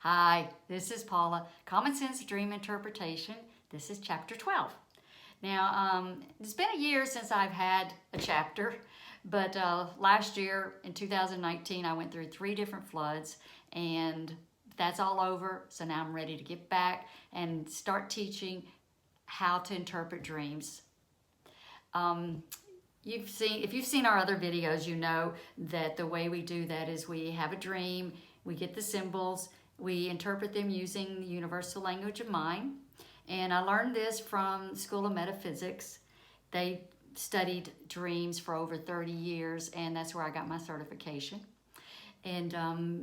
Hi, this is Paula. Common Sense Dream Interpretation. This is chapter 12. Now, it's been a year since I've had a chapter, but last year in 2019, I went through 3 different floods, and that's all over. So now I'm ready to get back and start teaching how to interpret dreams. If you've seen our other videos, you know that the way we do that is we have a dream, we get the symbols, we interpret them using the universal language of mind. And I learned this from School of Metaphysics. They studied dreams for over 30 years, and that's where I got my certification. And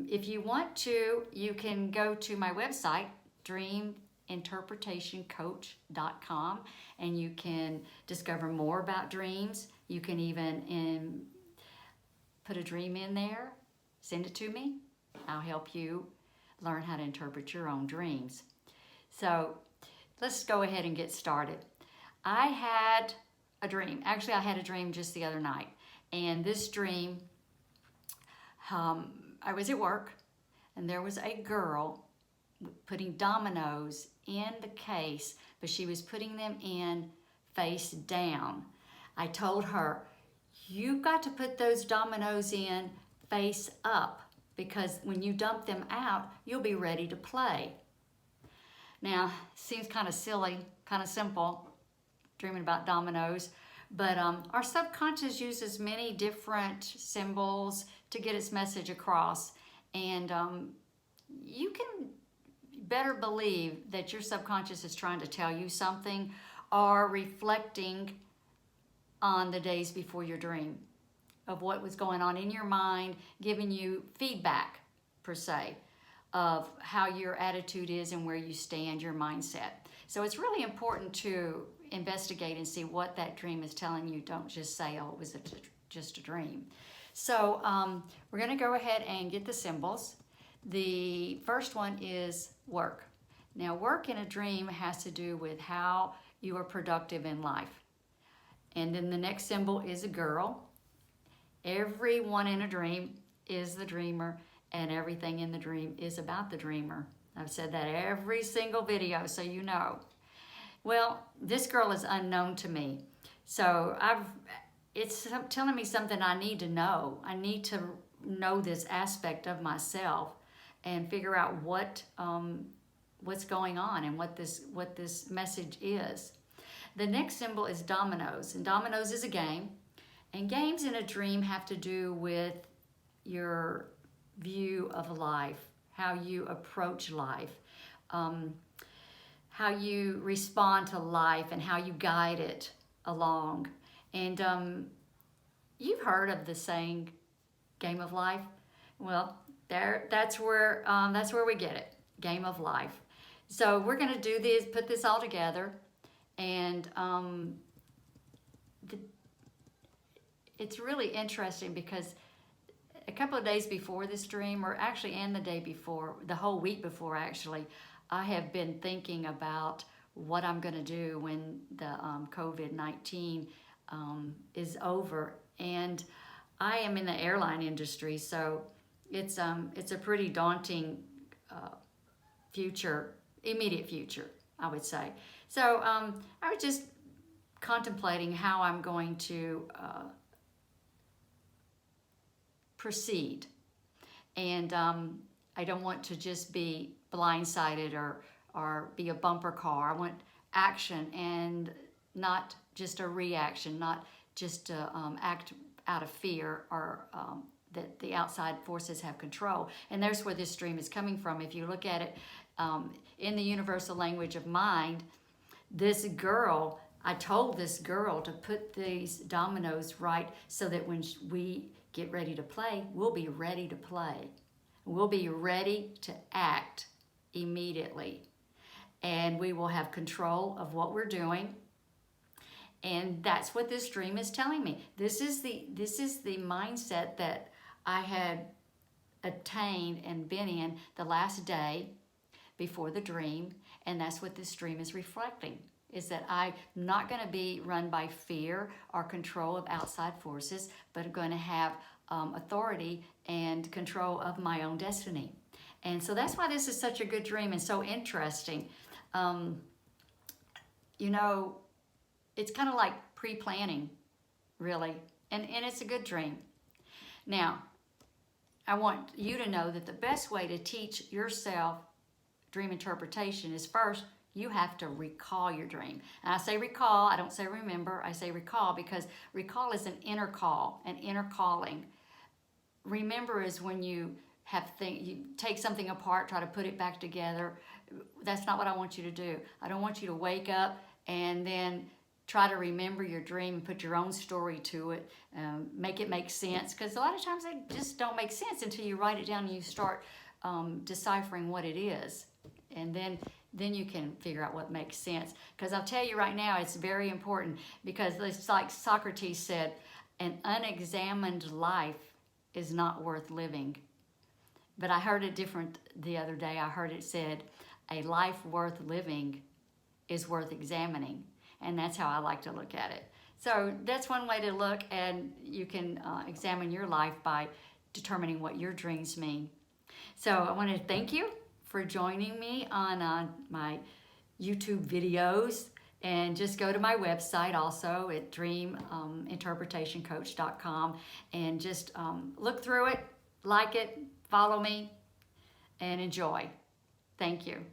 if you want to, you can go to my website, dreaminterpretationcoach.com, and you can discover more about dreams. You can even put a dream in there, send it to me. I'll help you learn how to interpret your own dreams. So let's go ahead and get started. I had a dream. Actually, I had a dream just the other night. And this dream, I was at work, and there was a girl putting dominoes in the case, but she was putting them in face down. I told her, you've got to put those dominoes in face up, because when you dump them out, you'll be ready to play. Now, seems kind of silly, kind of simple, dreaming about dominoes, but our subconscious uses many different symbols to get its message across, and you can better believe that your subconscious is trying to tell you something or reflecting on the days before your dream of what was going on in your mind, giving you feedback, per se, of how your attitude is and where you stand, your mindset. So it's really important to investigate and see what that dream is telling you. Don't just say, oh, it was just a dream. So we're going to go ahead and get the symbols. The first one is work. Now, work in a dream has to do with how you are productive in life. And then the next symbol is a girl. Everyone in a dream is the dreamer, and everything in the dream is about the dreamer. I've said that every single video, so you know. Well, this girl is unknown to me, so it's telling me something I need to know. I need to know this aspect of myself and figure out what's going on and what this message is. The next symbol is dominoes, and dominoes is a game. And games in a dream have to do with your view of life, how you approach life, how you respond to life, and how you guide it along. And you've heard of the saying, game of life? Well, that's where we get it, game of life. So we're going to do this, put this all together, and it's really interesting because a couple of days before this dream, or actually and the day before, the whole week before actually, I have been thinking about what I'm going to do when the COVID-19 is over. And I am in the airline industry, so it's a pretty daunting immediate future, I would say. So I was just contemplating how I'm going to proceed, and I don't want to just be blindsided or be a bumper car. I want action and not just a reaction, not just to act out of fear or that the outside forces have control. And there's where this dream is coming from. If you look at it in the universal language of mind, I told this girl to put these dominoes right so that when we get ready to play, we'll be ready to play. We'll be ready to act immediately. And we will have control of what we're doing. And that's what this dream is telling me. This is the mindset that I had attained and been in the last day before the dream. And that's what this dream is reflecting, is that I'm not going to be run by fear or control of outside forces, but I'm going to have authority and control of my own destiny. And so that's why this is such a good dream and so interesting. You know, it's kind of like pre-planning, really. And it's a good dream. Now, I want you to know that the best way to teach yourself dream interpretation is first, you have to recall your dream. And I say recall, I don't say remember, I say recall because recall is an inner call, an inner calling. Remember is when you you take something apart, try to put it back together. That's not what I want you to do. I don't want you to wake up and then try to remember your dream and put your own story to it, make it make sense, because a lot of times they just don't make sense until you write it down and you start deciphering what it is. And then you can figure out what makes sense. Because I'll tell you right now, it's very important, because it's like Socrates said, an unexamined life is not worth living. But I heard it different the other day. I heard it said, a life worth living is worth examining. And that's how I like to look at it. So that's one way to look, and you can examine your life by determining what your dreams mean. So I want to thank you for joining me on my YouTube videos. And just go to my website also at dreaminterpretationcoach.com and just look through it, like it, follow me, and enjoy. Thank you.